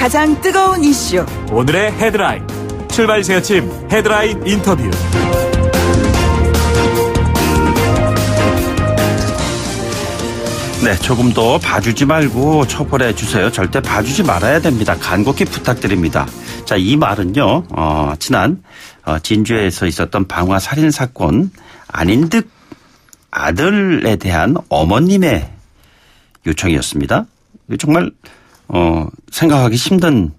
가장 뜨거운 이슈. 오늘의 헤드라인. 출발 새아침 헤드라인 인터뷰. 네, 조금 더 봐주지 말고 처벌해 주세요. 절대 봐주지 말아야 됩니다. 간곡히 부탁드립니다. 자, 이 말은요, 지난 진주에서 있었던 방화 살인 사건 안인득 아들에 대한 어머님의 요청이었습니다. 정말 생각하기 힘든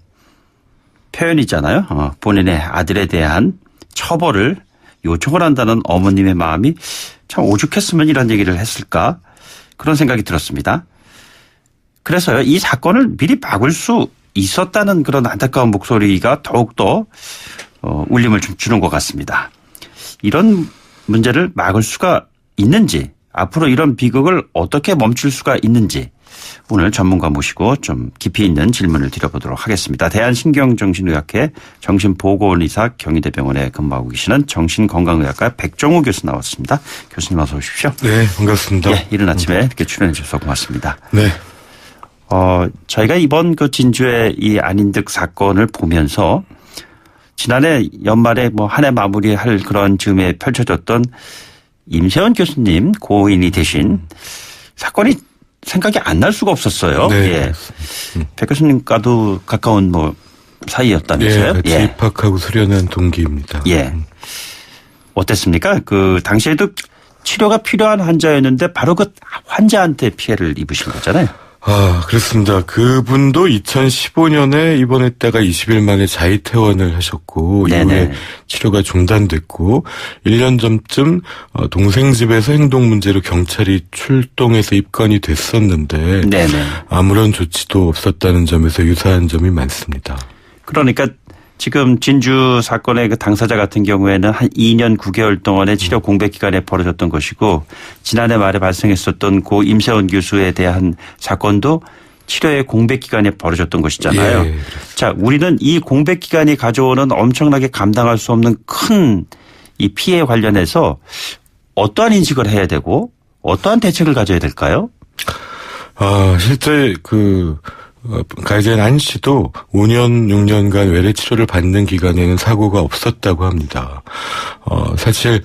표현이잖아요. 본인의 아들에 대한 처벌을 요청을 한다는 어머님의 마음이 참 오죽했으면 이런 얘기를 했을까, 그런 생각이 들었습니다. 그래서요, 이 사건을 미리 막을 수 있었다는 그런 안타까운 목소리가 더욱더 울림을 좀 주는 것 같습니다. 이런 문제를 막을 수가 있는지, 앞으로 이런 비극을 어떻게 멈출 수가 있는지 오늘 전문가 모시고 좀 깊이 있는 질문을 드려보도록 하겠습니다. 대한신경정신의학회 정신보건의사 경희대병원에 근무하고 계시는 정신건강의학과 백종우 교수 나왔습니다. 교수님 어서 오십시오. 네, 반갑습니다. 예, 이른 아침에 이렇게 출연해 주셔서 고맙습니다. 네. 저희가 이번 그 진주의 이 안인득 사건을 보면서 지난해 연말에 뭐 한 해 마무리할 그런 즈음에 펼쳐졌던 임세원 교수님 고인이 되신 사건이 생각이 안 날 수가 없었어요. 네. 예. 백 교수님과도 가까운 뭐 사이였다면서요? 네, 같이 예. 입학하고 수련한 동기입니다. 예. 어땠습니까? 그 당시에도 치료가 필요한 환자였는데 바로 그 환자한테 피해를 입으신 거잖아요. 그렇습니다. 그분도 2015년에 입원했다가 20일 만에 자의퇴원을 하셨고, 네네. 이후에 치료가 중단됐고 1년 전쯤 동생 집에서 행동 문제로 경찰이 출동해서 입건이 됐었는데, 네네. 아무런 조치도 없었다는 점에서 유사한 점이 많습니다. 그러니까 지금 진주 사건의 그 당사자 같은 경우에는 한 2년 9개월 동안의 치료 공백 기간에 벌어졌던 것이고, 지난해 말에 발생했었던 고 임세원 교수에 대한 사건도 치료의 공백 기간에 벌어졌던 것이잖아요. 예. 자, 우리는 이 공백 기간이 가져오는 엄청나게 감당할 수 없는 큰 이 피해 관련해서 어떠한 인식을 해야 되고 어떠한 대책을 가져야 될까요? 실제 가해자인 안 씨도 5년, 6년간 외래 치료를 받는 기간에는 사고가 없었다고 합니다. 사실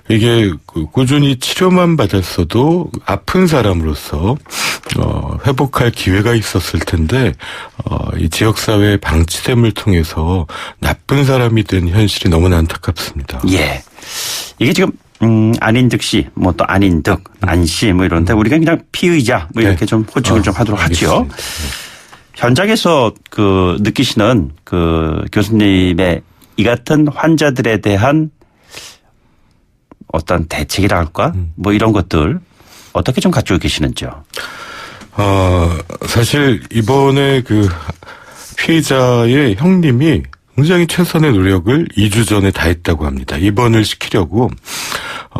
이게 꾸준히 치료만 받았어도 아픈 사람으로서 회복할 기회가 있었을 텐데, 이 지역사회의 방치됨을 통해서 나쁜 사람이 된 현실이 너무나 안타깝습니다. 예. 이게 지금 안인득 씨, 뭐 또 안인득, 안 씨 뭐 이런데 우리가 그냥 피의자 뭐 이렇게 좀 호칭을 좀 하도록 하죠. 현장에서 느끼시는 교수님의 이 같은 환자들에 대한 어떤 대책이라 할까? 뭐 이런 것들 어떻게 좀 가지고 계시는지요? 사실 이번에 피해자의 형님이 굉장히 최선의 노력을 2주 전에 다했다고 합니다. 입원을 시키려고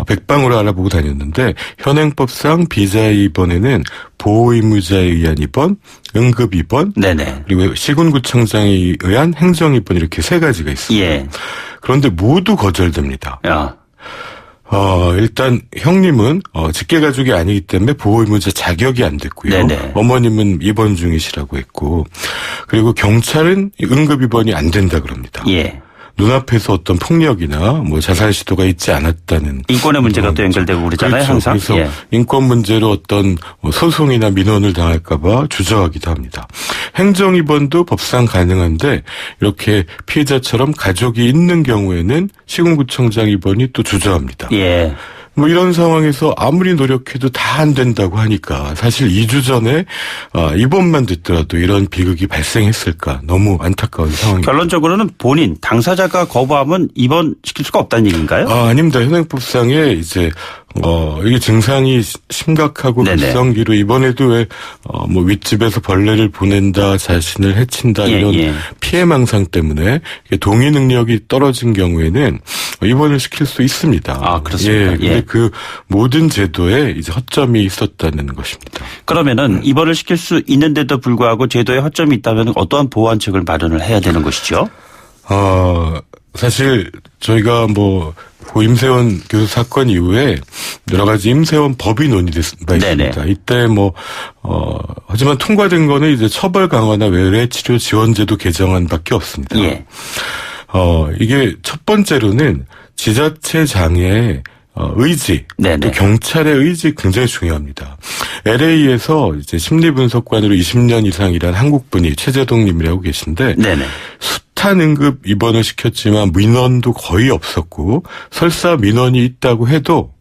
백방으로 알아보고 다녔는데, 현행법상 비자의 입원에는 보호의무자에 의한 입원, 응급 입원, 네네. 그리고 시군구청장에 의한 행정 입원, 이렇게 세 가지가 있습니다. 예. 그런데 모두 거절됩니다. 야. 일단 형님은 직계가족이 아니기 때문에 보호의무자 자격이 안 됐고요. 네네. 어머님은 입원 중이시라고 했고, 그리고 경찰은 응급 입원이 안 된다 그럽니다. 예. 눈앞에서 어떤 폭력이나 뭐 자살 시도가 있지 않았다는, 인권의 문제가 또 연결되고 그러잖아요. 그렇죠. 항상. 그래서 예. 인권 문제로 어떤 소송이나 민원을 당할까 봐 주저하기도 합니다. 행정 입원도 법상 가능한데, 이렇게 피해자처럼 가족이 있는 경우에는 시군구청장 입원이 또 주저합니다. 예. 뭐 이런 상황에서 아무리 노력해도 다 안 된다고 하니까, 사실 2주 전에 입원만 됐더라도 이런 비극이 발생했을까, 너무 안타까운 상황입니다. 결론적으로는 본인 당사자가 거부하면 입원시킬 수가 없다는 얘기인가요? 아닙니다. 현행법상에 이제 이게 증상이 심각하고 급성기로 입원해도 뭐 윗집에서 벌레를 보낸다, 자신을 해친다, 이런 피해망상 때문에 동의 능력이 떨어진 경우에는 입원을 시킬 수 있습니다. 그렇습니다. 근데 그 모든 제도에 이제 허점이 있었다는 것입니다. 그러면은 입원을 시킬 수 있는데도 불구하고 제도에 허점이 있다면 어떠한 보완책을 마련을 해야 되는 것이죠? 사실 저희가 고 임세원 교수 사건 이후에 여러 가지 임세원 법이 논의된 바 있습니다. 이때 하지만 통과된 거는 이제 처벌 강화나 외래 치료 지원제도 개정안밖에 없습니다. 예. 이게 첫 번째로는 지자체장의 의지, 네네. 또 경찰의 의지 굉장히 중요합니다. LA에서 이제 심리분석관으로 20년 이상 일한 한국분이 최재동 님이라고 계신데, 네네. 숱한 응급 입원을 시켰지만 민원도 거의 없었고, 설사 민원이 있다고 해도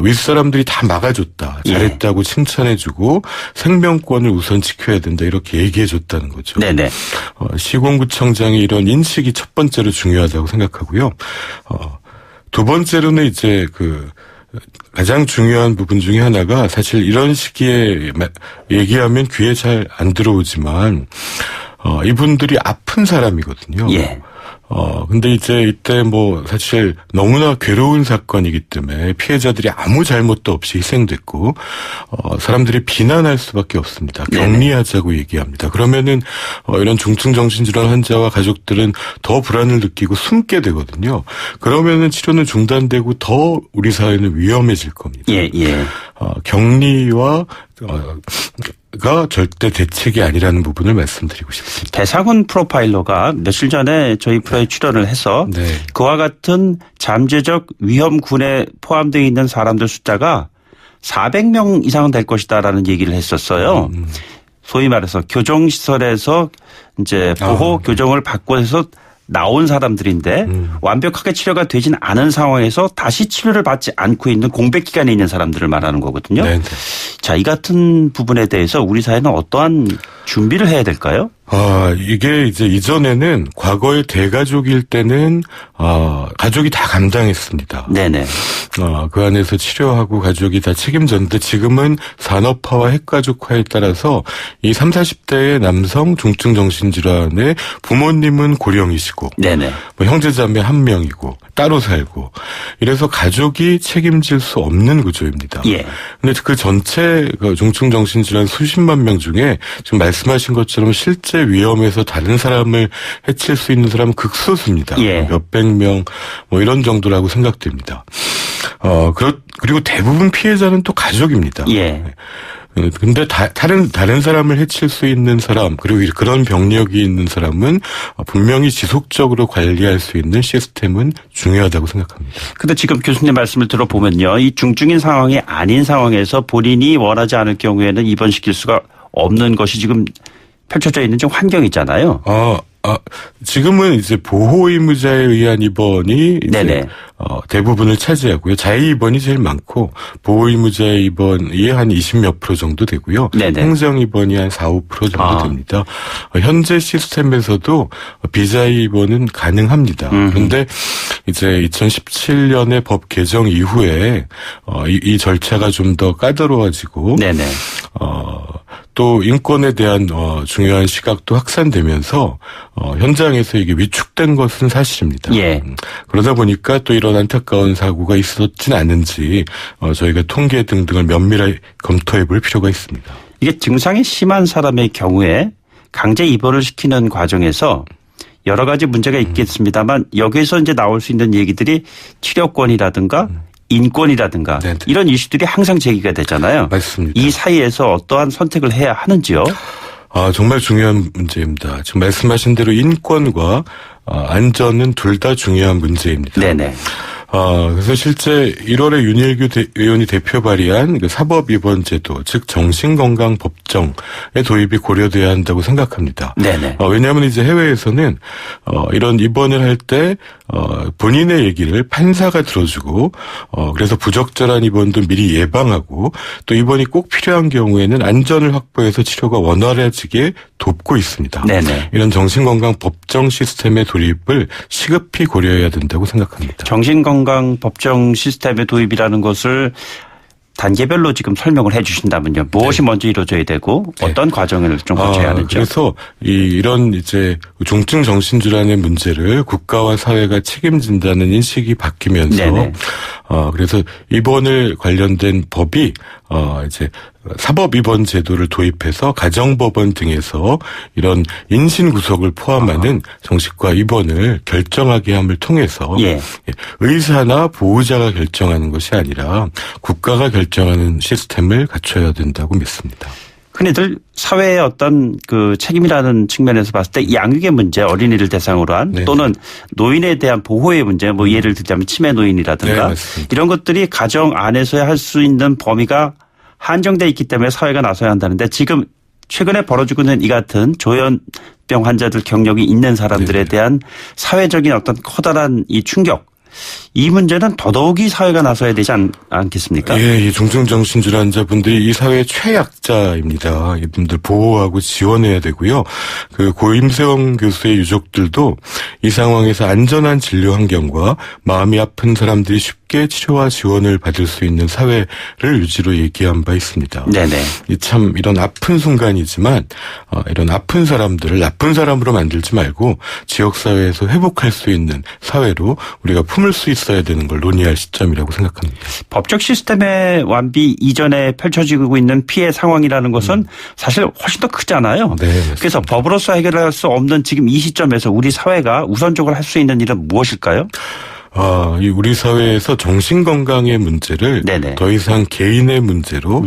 윗사람들이 다 막아줬다. 잘했다고 칭찬해주고 생명권을 우선 지켜야 된다. 이렇게 얘기해줬다는 거죠. 네네. 시공구청장의 이런 인식이 첫 번째로 중요하다고 생각하고요. 두 번째로는 이제 가장 중요한 부분 중에 하나가 사실 이런 시기에 얘기하면 귀에 잘 안 들어오지만 이분들이 아픈 사람이거든요. 예. 근데 이제 이때 사실 너무나 괴로운 사건이기 때문에 피해자들이 아무 잘못도 없이 희생됐고, 사람들이 비난할 수밖에 없습니다. 격리하자고 얘기합니다. 그러면은, 이런 중증정신질환 환자와 가족들은 더 불안을 느끼고 숨게 되거든요. 그러면은 치료는 중단되고 더 우리 사회는 위험해질 겁니다. 예, 예. 격리와, 가 절대 대책이 아니라는 부분을 말씀드리고 싶습니다. 배상훈 프로파일러가 며칠 전에 저희 프로에 출연을 해서 네. 그와 같은 잠재적 위험군에 포함되어 있는 사람들 숫자가 400명 이상은 될 것이다라는 얘기를 했었어요. 소위 말해서 교정시설에서 이제 보호 교정을 받고 해서 나온 사람들인데 완벽하게 치료가 되진 않은 상황에서 다시 치료를 받지 않고 있는 공백 기간에 있는 사람들을 말하는 거거든요. 네네. 자, 이 같은 부분에 대해서 우리 사회는 어떠한 준비를 해야 될까요? 이게 이제 이전에는 과거의 대가족일 때는 가족이 다 감당했습니다. 네네. 그 안에서 치료하고 가족이 다 책임졌는데 지금은 산업화와 핵가족화에 따라서 이 30, 40대의 남성 중증 정신질환의 부모님은 고령이시고 네네. 형제자매 한 명이고 따로 살고 이래서 가족이 책임질 수 없는 구조입니다. 예. 근데 그 전체 중증 정신질환 수십만 명 중에 지금 말씀하신 것처럼 실제 위험에서 다른 사람을 해칠 수 있는 사람은 극소수입니다. 예. 몇백 명 이런 정도라고 생각됩니다. 그리고 대부분 피해자는 또 가족입니다. 예. 근데 다른 사람을 해칠 수 있는 사람 그리고 그런 병력이 있는 사람은 분명히 지속적으로 관리할 수 있는 시스템은 중요하다고 생각합니다. 근데 지금 교수님 말씀을 들어보면요. 이 중증인 상황이 아닌 상황에서 본인이 원하지 않을 경우에는 입원시킬 수가 없는 것이 지금 펼쳐져 있는 좀 환경이잖아요. 지금은 이제 보호 의무자에 의한 입원이 이제 대부분을 차지하고요. 자의 입원이 제일 많고 보호 의무자의 입원이 한 20몇 % 정도 되고요. 네네. 행정 입원이 한 4, 5% 정도 됩니다. 현재 시스템에서도 비자의 입원은 가능합니다. 그런데 이제 2017년에 법 개정 이후에 이 절차가 좀 더 까다로워지고 네네. 또 인권에 대한 중요한 시각도 확산되면서 현장에서 이게 위축된 것은 사실입니다. 예. 그러다 보니까 또 이런 안타까운 사고가 있었진 않은지 저희가 통계 등등을 면밀하게 검토해 볼 필요가 있습니다. 이게 증상이 심한 사람의 경우에 강제 입원을 시키는 과정에서 여러 가지 문제가 있겠습니다만 여기에서 이제 나올 수 있는 얘기들이 치료권이라든가 인권이라든가 네네. 이런 이슈들이 항상 제기가 되잖아요. 맞습니다. 이 사이에서 어떠한 선택을 해야 하는지요? 정말 중요한 문제입니다. 지금 말씀하신 대로 인권과 안전은 둘 다 중요한 문제입니다. 네네. 그래서 실제 1월에 윤일규 의원이 대표 발의한 그 사법입원제도, 즉 정신건강법정의 도입이 고려돼야 한다고 생각합니다. 네네. 왜냐하면 이제 해외에서는 이런 입원을 할 때 본인의 얘기를 판사가 들어주고 그래서 부적절한 입원도 미리 예방하고 또 입원이 꼭 필요한 경우에는 안전을 확보해서 치료가 원활해지게 돕고 있습니다. 네네. 이런 정신건강법정 시스템의 도입을 시급히 고려해야 된다고 생각합니다. 정신건강 법정 시스템의 도입이라는 것을 단계별로 지금 설명을 해 주신다면요. 무엇이 먼저 이루어져야 되고 어떤 과정을 좀 거쳐야 하는지요? 그래서 이런 이제 중증 정신질환의 문제를 국가와 사회가 책임진다는 인식이 바뀌면서 네네. 그래서 입원을 관련된 법이 이제 사법입원 제도를 도입해서 가정법원 등에서 이런 인신구속을 포함하는 정신과 입원을 결정하게 함을 통해서 의사나 보호자가 결정하는 것이 아니라 국가가 결정하는 시스템을 갖춰야 된다고 믿습니다. 흔히들 사회의 어떤 그 책임이라는 측면에서 봤을 때 양육의 문제, 어린이를 대상으로 한 네. 또는 노인에 대한 보호의 문제, 뭐 예를 들자면 치매 노인이라든가 네, 이런 것들이 가정 안에서야 할 수 있는 범위가 한정돼 있기 때문에 사회가 나서야 한다는데 지금 최근에 벌어지고 있는 이 같은 조현병 환자들 경력이 있는 사람들에 대한 사회적인 어떤 커다란 이 충격, 이 문제는 더더욱이 사회가 나서야 되지 않겠습니까? 예, 이 중증정신질 환자분들이 이 사회의 최약자입니다. 이분들 보호하고 지원해야 되고요. 그 고임세영 교수의 유족들도 이 상황에서 안전한 진료 환경과 마음이 아픈 사람들이 쉽게 치료와 지원을 받을 수 있는 사회를 유지로 얘기한 바 있습니다. 네네. 참 이런 아픈 순간이지만 이런 아픈 사람들을 나쁜 사람으로 만들지 말고 지역사회에서 회복할 수 있는 사회로 우리가 품을 수 있어야 되는 걸 논의할 시점이라고 생각합니다. 법적 시스템의 완비 이전에 펼쳐지고 있는 피해 상황이라는 것은 사실 훨씬 더 크잖아요. 네, 맞습니다. 그래서 법으로서 해결할 수 없는 지금 이 시점에서 우리 사회가 우선적으로 할 수 있는 일은 무엇일까요? 이 우리 사회에서 정신건강의 문제를 네네. 더 이상 개인의 문제로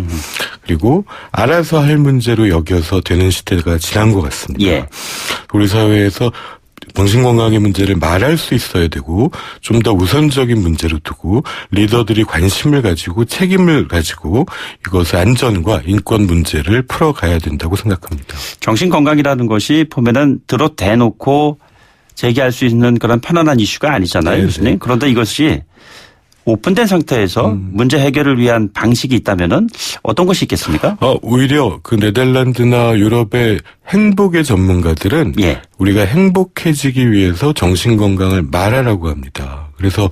그리고 알아서 할 문제로 여겨서 되는 시대가 지난 것 같습니다. 예. 우리 사회에서 정신건강의 문제를 말할 수 있어야 되고 좀 더 우선적인 문제로 두고 리더들이 관심을 가지고 책임을 가지고 이것의 안전과 인권 문제를 풀어가야 된다고 생각합니다. 정신건강이라는 것이 보면은 대놓고 제기할 수 있는 그런 편안한 이슈가 아니잖아요. 네네. 교수님. 그런데 이것이 오픈된 상태에서 문제 해결을 위한 방식이 있다면은 어떤 것이 있겠습니까? 오히려 그 네덜란드나 유럽의 행복의 전문가들은 예. 우리가 행복해지기 위해서 정신건강을 말하라고 합니다. 그래서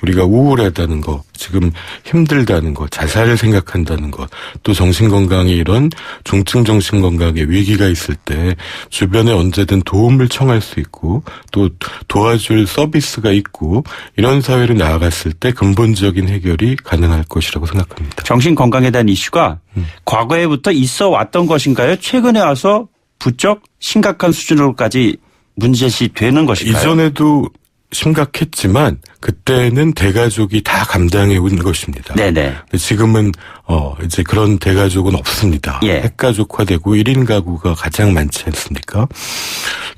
우리가 우울하다는 것, 지금 힘들다는 것, 자살을 생각한다는 것, 또 정신건강에 이런 중증 정신건강의 위기가 있을 때 주변에 언제든 도움을 청할 수 있고 또 도와줄 서비스가 있고 이런 사회로 나아갔을 때 근본적인 해결이 가능할 것이라고 생각합니다. 정신건강에 대한 이슈가 과거에부터 있어 왔던 것인가요? 최근에 와서 부쩍 심각한 수준으로까지 문제시 되는 것인가요? 이전에도 심각했지만 그때는 대가족이 다 감당해 온 것입니다. 네네. 지금은 이제 그런 대가족은 없습니다. 예. 핵가족화되고 1인 가구가 가장 많지 않습니까?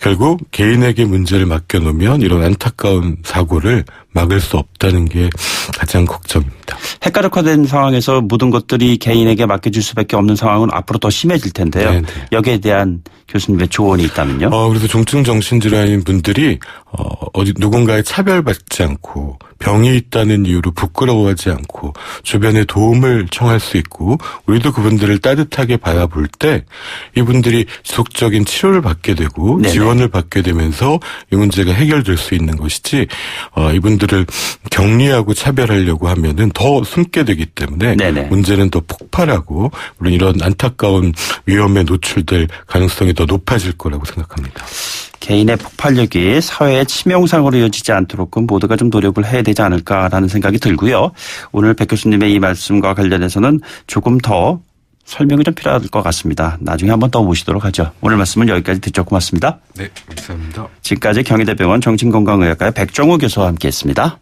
결국 개인에게 문제를 맡겨놓으면 이런 안타까운 사고를 막을 수 없다는 게 가장 걱정입니다. 핵가족화된 상황에서 모든 것들이 개인에게 맡겨질 수밖에 없는 상황은 앞으로 더 심해질 텐데요. 네네. 여기에 대한 교수님의 조언이 있다면요? 그래서 중증 정신질환인 분들이 누군가에 차별받지 않고 병이 있다는 이유로 부끄러워하지 않고 주변에 도움을 청할 수 있고 우리도 그분들을 따뜻하게 바라볼 때 이분들이 지속적인 치료를 받게 되고 네네. 지원을 받게 되면서 이 문제가 해결될 수 있는 것이지 이분들을 격리하고 차별하려고 하면은 더 숨게 되기 때문에 네네. 문제는 더 폭발하고 물론 이런 안타까운 위험에 노출될 가능성이 더 높아질 거라고 생각합니다. 개인의 폭발력이 사회의 치명상으로 이어지지 않도록 모두가 좀 노력을 해야 되지 않을까라는 생각이 들고요. 오늘 백 교수님의 이 말씀과 관련해서는 조금 더 설명이 좀 필요할 것 같습니다. 나중에 한번 더 모시도록 하죠. 오늘 말씀은 여기까지 듣죠. 고맙습니다. 네, 감사합니다. 지금까지 경희대병원 정신건강의학과의 백종우 교수와 함께했습니다.